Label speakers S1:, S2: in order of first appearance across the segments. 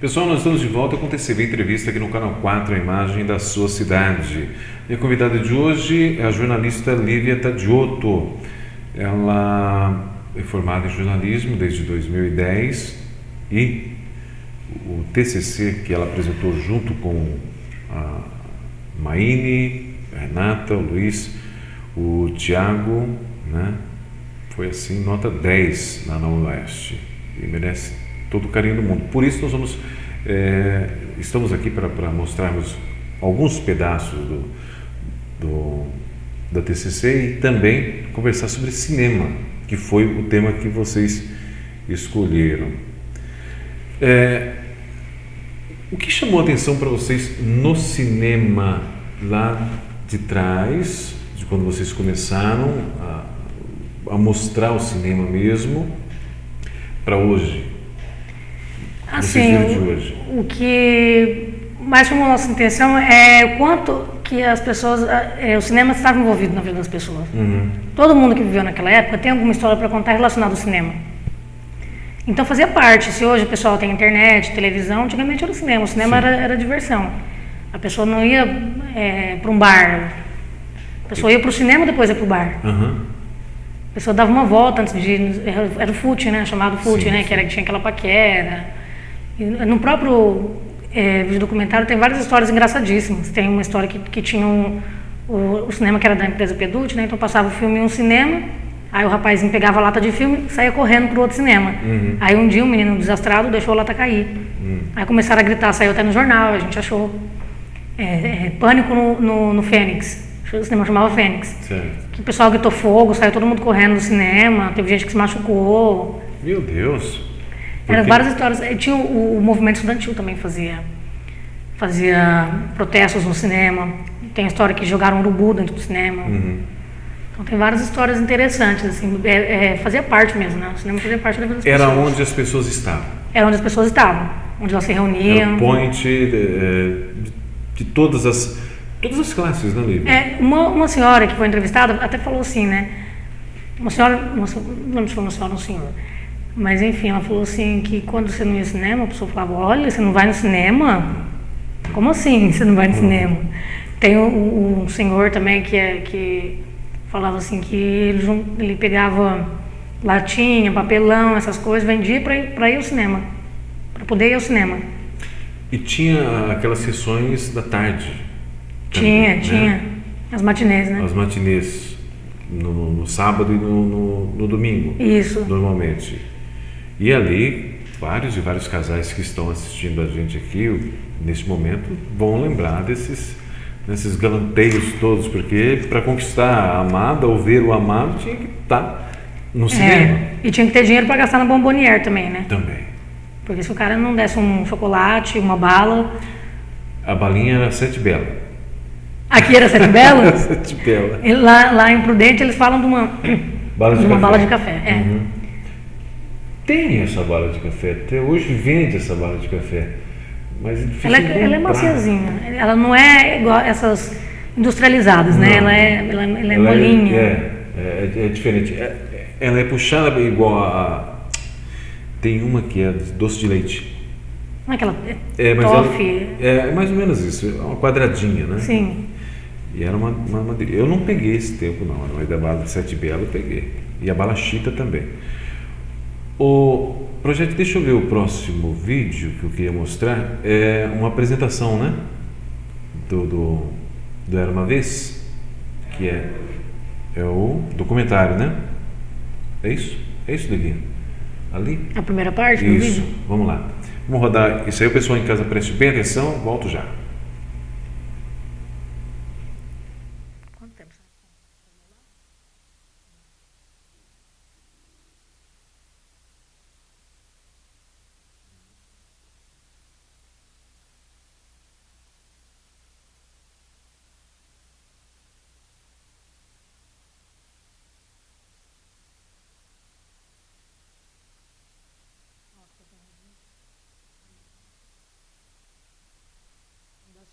S1: Pessoal, nós estamos de volta com o TCV Entrevista aqui no Canal 4, a imagem da sua cidade. E a convidada de hoje é a jornalista Lívia Tadiotto. Ela é formada em jornalismo desde 2010 e o TCC que ela apresentou junto com a Maine, a Renata, o Luiz, o Tiago, né? Foi assim, nota 10 lá na UEST e merece todo o carinho do mundo. Por isso nós estamos aqui para mostrarmos alguns pedaços da TCC e também conversar sobre cinema, que foi o tema que vocês escolheram. O que chamou a atenção para vocês no cinema lá de trás, de quando vocês começaram a mostrar o cinema mesmo, para hoje?
S2: Assim, o que mais chamou a nossa atenção é o quanto que as pessoas, o cinema estava envolvido na vida das pessoas.
S1: Uhum.
S2: Todo mundo que viveu naquela época tem alguma história para contar relacionada ao cinema. Então fazia parte. Se hoje o pessoal tem internet, televisão, antigamente era o cinema. O cinema era diversão. A pessoa não ia para um bar. A pessoa ia para o cinema, depois ia para o bar.
S1: Uhum.
S2: A pessoa dava uma volta antes de ir. Era o fute, né? Chamado fute, né? Que tinha aquela paquera. E no próprio vídeo documentário tem várias histórias engraçadíssimas. Tem uma história que tinha o cinema que era da empresa Pedute, né? Então passava o filme em um cinema. Aí o rapazinho pegava a lata de filme e saía correndo pro outro cinema.
S1: Uhum.
S2: Aí um dia um menino desastrado deixou a lata cair. Aí começaram a gritar, saiu até no jornal, a gente achou pânico no Fênix. O cinema chamava Fênix.
S1: Certo.
S2: Que o pessoal gritou fogo, saiu todo mundo correndo do cinema, teve gente que se machucou.
S1: Meu Deus!
S2: Eram várias histórias. Tinha o movimento estudantil também fazia protestos no cinema. Tem a história que jogaram urubu dentro do cinema.
S1: Uhum.
S2: Então tem várias histórias interessantes, assim, fazia parte mesmo, né? O cinema fazia parte da vida das pessoas.
S1: Era onde as pessoas estavam.
S2: Era onde as pessoas estavam, onde elas se reuniam.
S1: Era o point de todas as classes, né, Lívia?
S2: Uma senhora que foi entrevistada até falou assim, né? Uma senhora, não lembro se foi uma senhora ou um senhor, mas enfim, ela falou assim que quando você não ia ao cinema, a pessoa falava, olha, você não vai no cinema? Como assim você não vai no cinema? Tem um senhor também que falava assim que ele pegava latinha, papelão, essas coisas, vendia para ir ao cinema, para poder ir ao cinema.
S1: E tinha aquelas sessões da tarde.
S2: Tinha,
S1: também, né?
S2: As matinês, né?
S1: As matinês, no sábado e no domingo.
S2: Isso.
S1: Normalmente. E ali, vários e vários casais que estão assistindo a gente aqui, nesse momento, vão lembrar desses galanteios todos, porque para conquistar a amada ou ver o amado tinha que estar no cinema.
S2: E tinha que ter dinheiro para gastar na Bombonière também, né?
S1: Também.
S2: Porque se o cara não desse um chocolate, uma bala...
S1: A balinha era 7 Belo.
S2: Aqui era 7 Belo?
S1: 7 Belo.
S2: Lá em Prudente eles falam de uma bala de café.
S1: Uhum. Tem essa bala de café, até hoje vende essa bala de café. Mas
S2: ela é maciazinha, ela não é igual essas industrializadas, né? Ela é molinha.
S1: É diferente. Ela é puxada igual a... Tem uma que é doce de leite.
S2: Não é aquela
S1: toffee? É mais ou menos isso, é uma quadradinha, né?
S2: Sim.
S1: E era uma eu não peguei esse tempo não, mas da bala de 7 Belo eu peguei. E a bala Chita também. O projeto, deixa eu ver o próximo vídeo que eu queria mostrar, é uma apresentação, né? Do Era Uma Vez, que é o documentário, né? É isso? É isso, Lívia? Ali?
S2: A primeira parte do vídeo?
S1: Isso, vamos lá. Vamos rodar isso aí, o pessoal em casa preste bem atenção, volto já.
S2: Quanto tempo?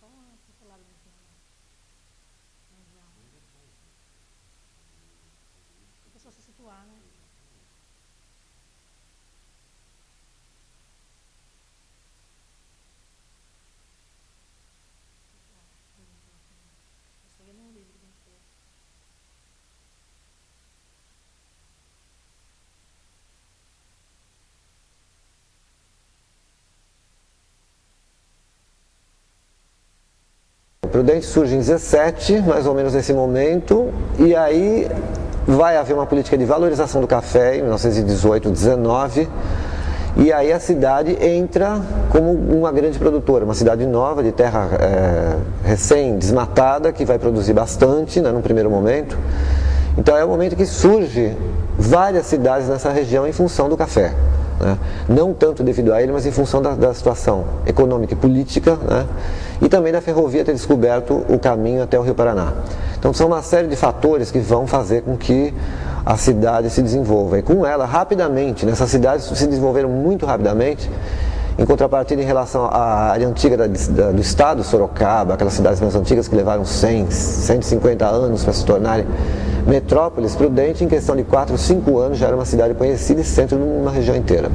S2: Só uma pincelada no final. A pessoa se situar, né?
S3: Prudente surge em 17, mais ou menos nesse momento, e aí vai haver uma política de valorização do café em 1918, 19, e aí a cidade entra como uma grande produtora, uma cidade nova, de terra recém-desmatada, que vai produzir bastante, né, num primeiro momento. Então é o momento que surge várias cidades nessa região em função do café. Né? Não tanto devido a ele, mas em função da situação econômica e política, né? E também da ferrovia ter descoberto o caminho até o Rio Paraná. Então são uma série de fatores que vão fazer com que a cidade se desenvolva. E com ela, rapidamente, nessas cidades se desenvolveram muito rapidamente, em contrapartida em relação à área antiga do estado, Sorocaba, aquelas cidades mais antigas que levaram 100, 150 anos para se tornarem metrópoles. Prudente, em questão de 4, 5 anos, já era uma cidade conhecida e centro de uma região inteira.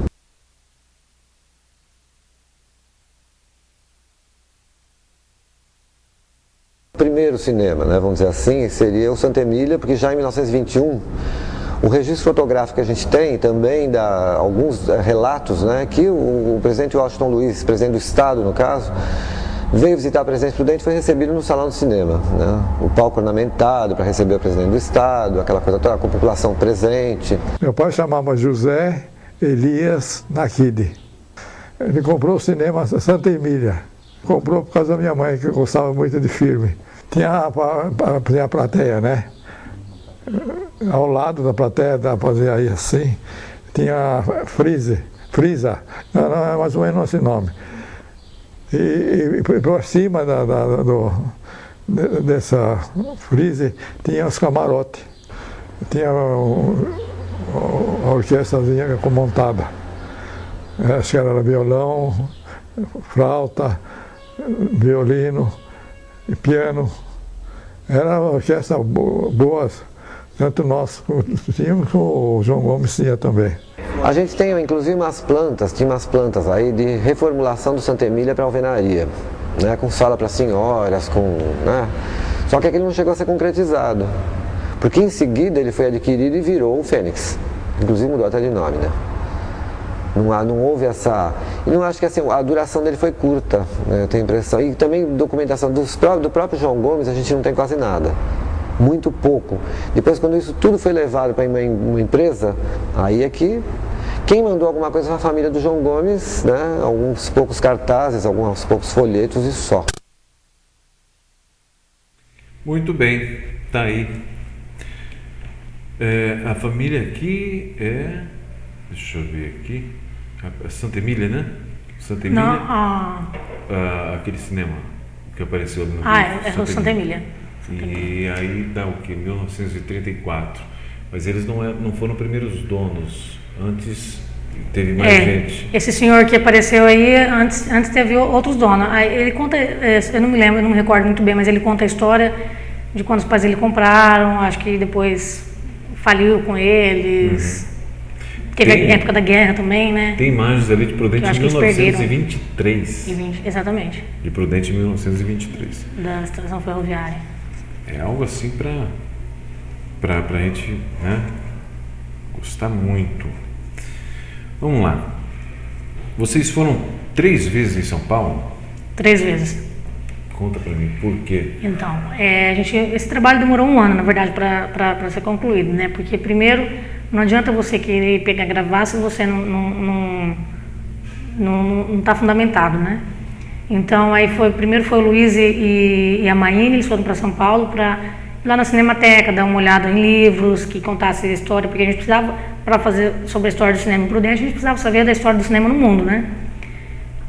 S3: O primeiro cinema, né, vamos dizer assim, seria o Santa Emília, porque já em 1921, o registro fotográfico que a gente tem também dá alguns relatos, né, que o presidente Washington Luiz, presidente do Estado no caso, veio visitar a Presidente Prudente e foi recebido no Salão do Cinema, né? O palco ornamentado para receber o presidente do Estado, aquela coisa toda, com a população presente.
S4: Meu pai chamava José Elias Nakide. Ele comprou o cinema Santa Emília. Comprou por causa da minha mãe, que gostava muito de filme. Tinha a plateia, né? Ao lado da plateia, dá para fazer aí assim, tinha Frisa, não, é mais ou menos esse nome. E por cima dessa frise tinha os camarotes, tinha a orquestrazinha montada. Acho que era violão, flauta, violino e piano. Era uma orquestra boa, tanto nós tínhamos como o João Gomes tinha também.
S3: A gente tem inclusive tinha umas plantas aí de reformulação do Santa Emília para alvenaria, né, com sala para senhoras, né, só que aquele não chegou a ser concretizado, porque em seguida ele foi adquirido e virou o Fênix, inclusive mudou até de nome, né. Não houve essa... E não acho que assim, a duração dele foi curta, né, eu tenho a impressão. E também documentação do próprio João Gomes a gente não tem quase nada. Muito pouco. Depois, quando isso tudo foi levado para uma empresa, aí é que quem mandou alguma coisa foi a família do João Gomes, né? Alguns poucos cartazes, alguns poucos folhetos e só.
S1: Muito bem, tá aí. A família aqui é... Deixa eu ver aqui. A Santa Emília, né? Santa Emília.
S2: Não,
S1: aquele cinema que apareceu no
S2: é o Santa Emília.
S1: E aí dá o que? 1934. Mas eles não foram primeiros donos. Antes teve mais gente.
S2: Esse senhor que apareceu aí, antes teve outros donos. Aí ele conta, eu não me lembro, eu não me recordo muito bem, mas ele conta a história de quando os pais dele compraram, acho que depois faliu com eles. Uhum. Teve a época da guerra também, né?
S1: Tem imagens ali de Prudente em 1923.
S2: Exatamente.
S1: De Prudente em 1923.
S2: Da estação ferroviária.
S1: É algo assim pra gente, né, gostar muito. Vamos lá. Vocês foram 3 vezes em São Paulo?
S2: 3 vezes.
S1: Conta pra mim, por quê?
S2: Então, esse trabalho demorou 1 ano, na verdade, para ser concluído, né? Porque primeiro, não adianta você querer gravar se você não está fundamentado, né? Então, primeiro foi o Luiz e a Maíne, eles foram para São Paulo para ir lá na Cinemateca, dar uma olhada em livros que contassem a história, porque a gente precisava, para fazer sobre a história do cinema em Prudente, a gente precisava saber da história do cinema no mundo, né?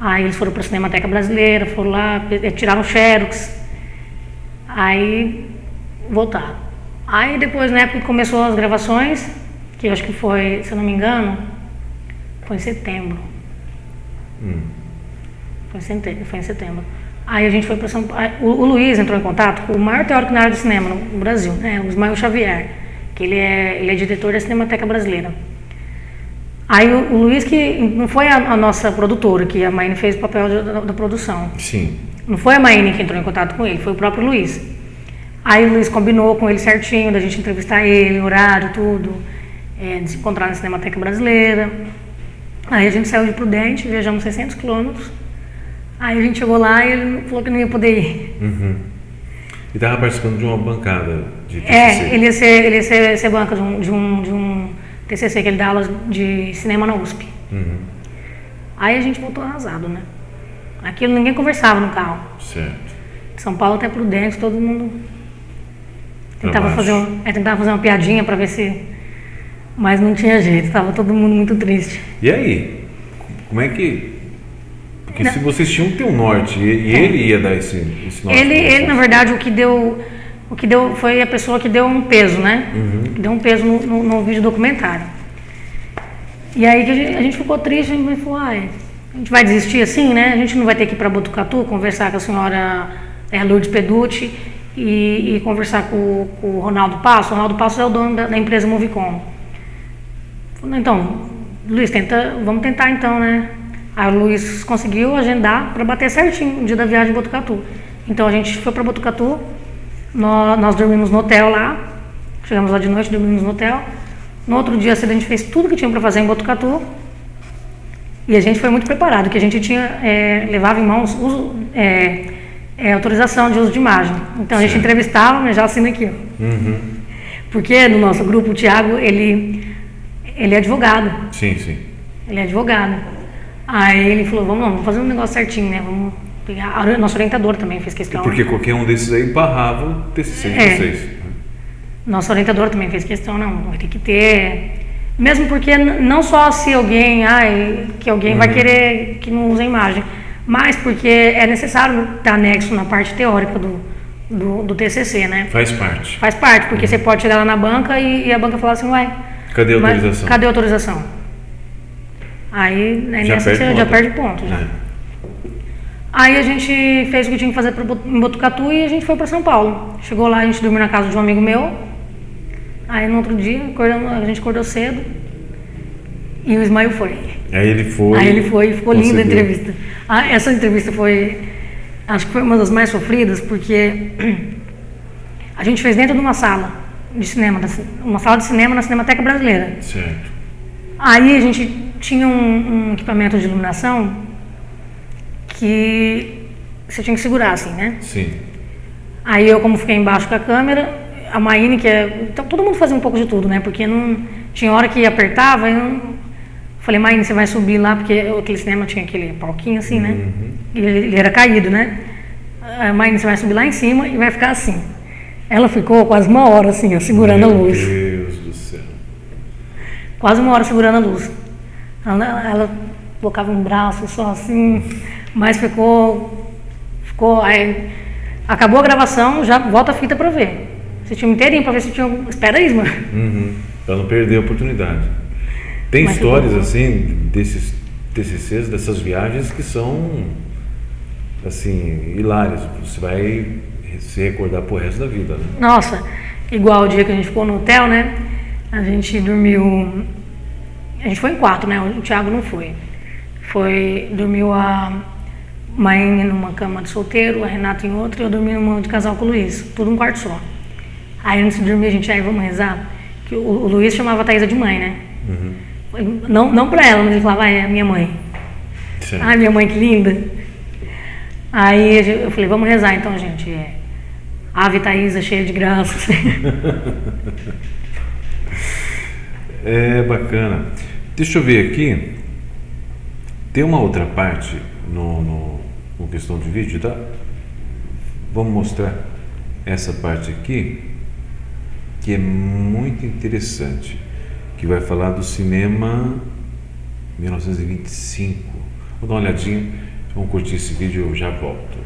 S2: Aí eles foram para a Cinemateca Brasileira, foram lá, tiraram xerox, aí voltaram. Aí depois, na época que começou as gravações, que eu acho que foi, se eu não me engano, foi em setembro. Foi em setembro. Aí a gente foi para São Paulo. O Luiz entrou em contato com o maior teórico na área do cinema no Brasil, né? O Ismael Xavier, que ele é diretor da Cinemateca Brasileira. Aí o Luiz, que não foi a nossa produtora, que a Maíne fez o papel da produção.
S1: Sim.
S2: Não foi a Maíne que entrou em contato com ele, foi o próprio Luiz. Aí o Luiz combinou com ele certinho, da gente entrevistar ele, horário, tudo, de se encontrar na Cinemateca Brasileira. Aí a gente saiu de Prudente, viajamos 600 quilômetros. Aí a gente chegou lá e ele falou que não ia poder ir.
S1: Uhum. E estava participando de uma bancada de TCC.
S2: Ele ia ser banca de um TCC, que ele dá aula de cinema na USP. Aí a gente voltou arrasado, né? Aquilo ninguém conversava no carro.
S1: Certo.
S2: São Paulo até Prudente, todo mundo tentava fazer uma piadinha para ver se... Mas não tinha jeito, estava todo mundo muito triste.
S1: E aí? Como é que... Porque se vocês tinham que ter um norte, e ele ia dar esse norte.
S2: Ele, na verdade, o que deu foi a pessoa que deu um peso, né? Que deu um peso no vídeo documentário. E aí que a gente ficou triste, a gente falou, a gente vai desistir assim, né? A gente não vai ter que ir para Botucatu conversar com a senhora Lourdes Peducci e conversar com o Ronaldo Passo. O Ronaldo Passo é o dono da empresa Movicom. Então, Luiz, vamos tentar então, né? Aí o Luiz conseguiu agendar para bater certinho o dia da viagem em Botucatu. Então a gente foi para Botucatu, nós dormimos no hotel lá, chegamos lá de noite, dormimos no hotel. No outro dia cedo a gente fez tudo que tinha para fazer em Botucatu e a gente foi muito preparado, que a gente levava em mãos autorização de uso de imagem. Então a gente entrevistava, mas já assina aqui. Porque no nosso grupo o Thiago, ele é advogado.
S1: Sim.
S2: Ele é advogado. Aí ele falou, vamos fazer um negócio certinho, né? Vamos pegar. Nosso orientador também fez questão.
S1: Porque qualquer um desses aí barrava o TCC de vocês.
S2: Nosso orientador também fez questão, não vai ter que ter. Mesmo porque não só se alguém, que alguém vai querer que não use a imagem, mas porque é necessário estar anexo na parte teórica do TCC, né?
S1: Faz parte.
S2: Faz parte, porque você pode chegar lá na banca e a banca falar assim,
S1: cadê a autorização?
S2: Cadê a autorização? Aí nessa você já perde ponto. Aí a gente fez o que tinha que fazer em Botucatu e a gente foi para São Paulo. Chegou lá, a gente dormiu na casa de um amigo meu. Aí no outro dia, a gente acordou cedo e o Ismael foi.
S1: Aí ele foi
S2: e ficou linda a entrevista. Essa entrevista acho que foi uma das mais sofridas, porque a gente fez dentro de uma sala de cinema, uma sala de cinema na Cinemateca Brasileira.
S1: Certo.
S2: Aí a gente tinha um equipamento de iluminação que você tinha que segurar assim, né?
S1: Sim.
S2: Aí eu, como fiquei embaixo com a câmera, a Maíne, então todo mundo fazia um pouco de tudo, né? Porque não tinha hora que apertava, eu falei, Maíne, você vai subir lá, porque aquele cinema tinha aquele palquinho assim, né? E ele era caído, né? Maíne, você vai subir lá em cima e vai ficar assim. Ela ficou quase uma hora assim, ó, segurando a luz.
S1: Meu Deus do céu.
S2: Quase uma hora segurando a luz. Ela colocava um braço só assim, mas ficou aí, acabou a gravação, já volta a fita para ver. Você tinha inteirinho para ver se tinha. Espera aí, mano.
S1: Para não perder a oportunidade. Tem histórias assim desses TCCs, dessas viagens que são assim hilárias. Você vai se recordar pro resto da vida, né?
S2: Nossa, igual o dia que a gente ficou no hotel, né? A gente dormiu. A gente foi em 4, né? O Thiago não foi. Dormiu a Maíne numa cama de solteiro, a Renata em outra, e eu dormi numa de casal com o Luiz, tudo um quarto só. Aí antes de dormir a gente, vamos rezar, que o Luiz chamava a Thaisa de mãe, né? Não pra ela, mas ele falava, é a minha mãe.
S1: Sim.
S2: Ai, minha mãe, que linda. Aí eu falei, vamos rezar então, gente. Ave Thaisa, cheia de graça.
S1: É bacana. Deixa eu ver aqui. Tem uma outra parte no questão de vídeo, tá? Vamos mostrar essa parte aqui, que é muito interessante, que vai falar do cinema 1925. Vou dar uma olhadinha, vamos curtir esse vídeo e eu já volto.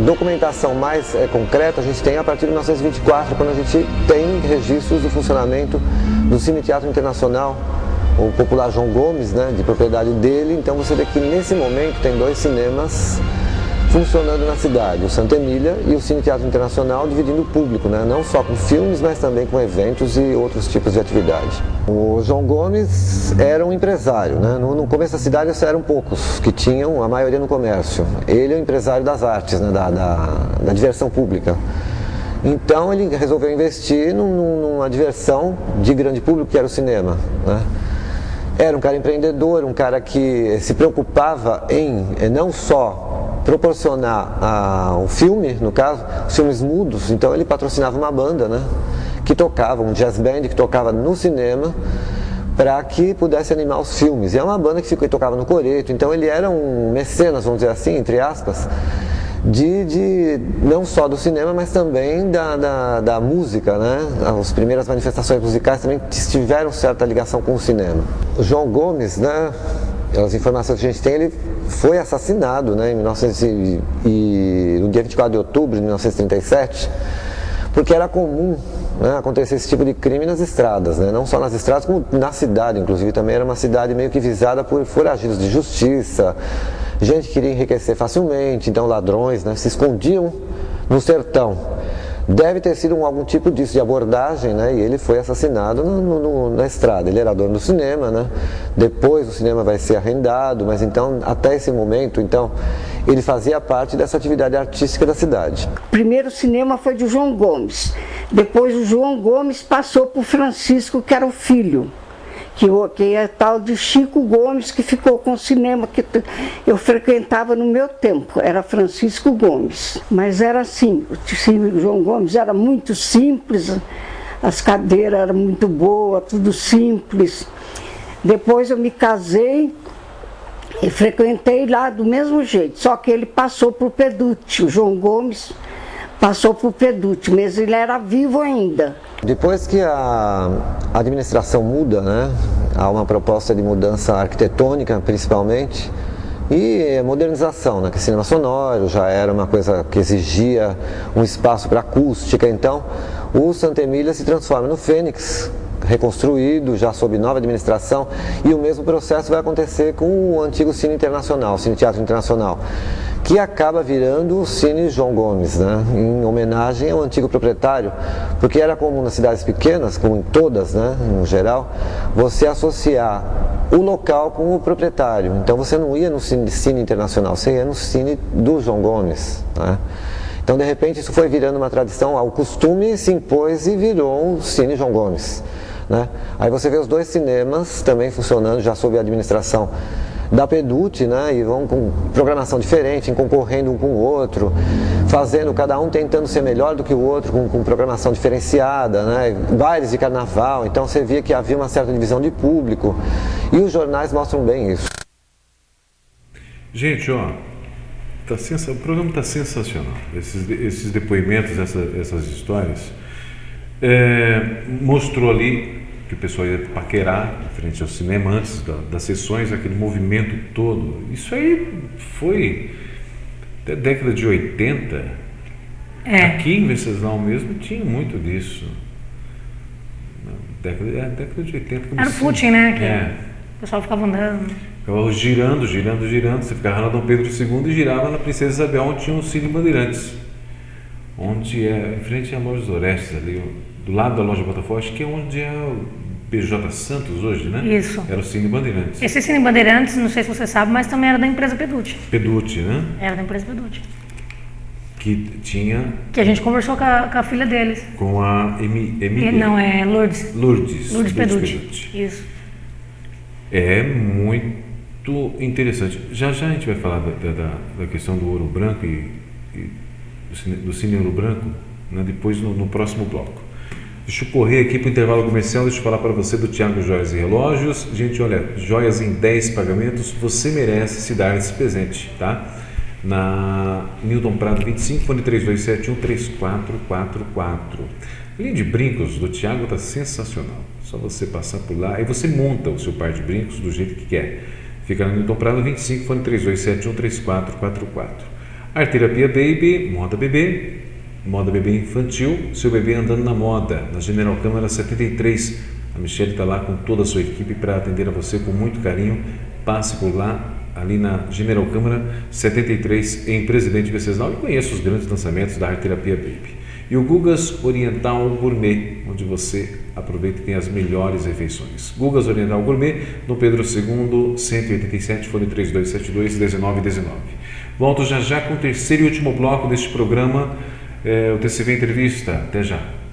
S3: Documentação mais concreta a gente tem a partir de 1924, quando a gente tem registros do funcionamento do Cine Teatro Internacional, o popular João Gomes, né, de propriedade dele. Então você vê que nesse momento tem 2 cinemas funcionando na cidade, o Santa Emília e o Cine Teatro Internacional, dividindo o público, né? Não só com filmes, mas também com eventos e outros tipos de atividade. O João Gomes era um empresário, né? No começo da cidade eram poucos que tinham, a maioria no comércio. Ele é o empresário das artes, né? da diversão pública. Então ele resolveu investir numa diversão de grande público, que era o cinema, né? Era um cara empreendedor, um cara que se preocupava em não só proporcionar o filme, no caso, os filmes mudos. Então ele patrocinava uma banda, né, que tocava, um jazz band que tocava no cinema, para que pudesse animar os filmes. E é uma banda que tocava no coreto, então ele era um mecenas, vamos dizer assim, entre aspas, não só do cinema, mas também da música, né? As primeiras manifestações musicais também tiveram certa ligação com o cinema. O João Gomes, né, pelas informações que a gente tem, ele foi assassinado, né, no dia 24 de outubro de 1937, porque era comum, né, acontecer esse tipo de crime nas estradas, né? Não só nas estradas, como na cidade, inclusive. Também era uma cidade meio que visada por foragidos de justiça, gente que queria enriquecer facilmente, então ladrões, né, se escondiam no sertão. Deve ter sido algum tipo disso, de abordagem, né, e ele foi assassinado na estrada. Ele era dono do cinema, né, depois o cinema vai ser arrendado, mas então, até esse momento, então, ele fazia parte dessa atividade artística da cidade.
S5: O primeiro cinema foi de João Gomes, depois o João Gomes passou para o Francisco, que era o filho. Que é tal de Chico Gomes, que ficou com o cinema que eu frequentava no meu tempo, era Francisco Gomes. Mas era assim, o João Gomes era muito simples, as cadeiras eram muito boas, tudo simples. Depois eu me casei e frequentei lá do mesmo jeito, só que ele passou para o Peducci, o João Gomes passou para o Peducci, mas ele era vivo ainda.
S3: Depois que a administração muda, né, há uma proposta de mudança arquitetônica principalmente e modernização, né, que cinema sonoro já era uma coisa que exigia um espaço para acústica. Então o Santa Emília se transforma no Fênix, reconstruído, já sob nova administração, e o mesmo processo vai acontecer com o antigo Cine Internacional, Cine Teatro Internacional, que acaba virando o Cine João Gomes, né, em homenagem ao antigo proprietário, porque era comum nas cidades pequenas, como em todas, né, no geral, você associar o local com o proprietário. Então você não ia no Cine Internacional, você ia no Cine do João Gomes, né? Então, de repente, isso foi virando uma tradição, o costume se impôs e virou o Cine João Gomes, né? Aí você vê os dois cinemas também funcionando, já sob a administração da Peducci, né? E vão com programação diferente, concorrendo um com o outro, fazendo, cada um tentando ser melhor do que o outro, com programação diferenciada, né? Bailes de carnaval. Então você via que havia uma certa divisão de público, e os jornais mostram bem isso.
S1: Gente, ó, o programa está sensacional. Esses depoimentos, essas histórias, mostrou ali que o pessoal ia paquerar em frente ao cinema antes das sessões, aquele movimento todo. Isso aí foi até década de 80. Aqui em Venceslau mesmo tinha muito disso. Década de 80.
S2: Era o footing, né? O pessoal ficava andando.
S1: Ficava girando. Você ficava na Dom Pedro II e girava na Princesa Isabel, onde tinha um Cine Bandeirantes. Onde em frente à Loja dos Orestes, ali, do lado da Loja Botafogo, acho que é onde é o PJ Santos hoje, né?
S2: Isso.
S1: Era o Cine Bandeirantes.
S2: Esse Cine Bandeirantes, não sei se você sabe, mas também era da empresa Peducci.
S1: Peducci, né?
S2: Era da empresa Peducci.
S1: Que tinha...
S2: Que a gente conversou com a filha deles.
S1: Com a Emília.
S2: Não, é Lourdes.
S1: Lourdes
S2: Peducci. Isso.
S1: É muito interessante. Já a gente vai falar da questão do Ouro Branco e do Cine Ouro Branco, né, depois no próximo bloco. Deixa eu correr aqui para o intervalo comercial. Deixa eu falar para você do Thiago Joias e Relógios. Gente, olha, joias em 10 pagamentos, você merece se dar esse presente, tá? Na Newton Prado 25, fone 3271-3444. Linha de brincos do Thiago está sensacional. Só você passar por lá e você monta o seu par de brincos do jeito que quer. Fica na Newton Prado 25, fone 3271-3444. Arterapia Baby, moda bebê infantil, seu bebê andando na moda, na General Câmara 73. A Michelle está lá com toda a sua equipe para atender a você com muito carinho. Passe por lá ali na General Câmara 73, em Presidente Venceslau, e conheça os grandes lançamentos da Arte Terapia Baby. E o Gugas Oriental Gourmet, onde você aproveita e tem as melhores refeições. Gugas Oriental Gourmet, Dom Pedro II, 187, fone 3272-1919. Volto já com o terceiro e último bloco deste programa, o TCV Entrevista. Até já.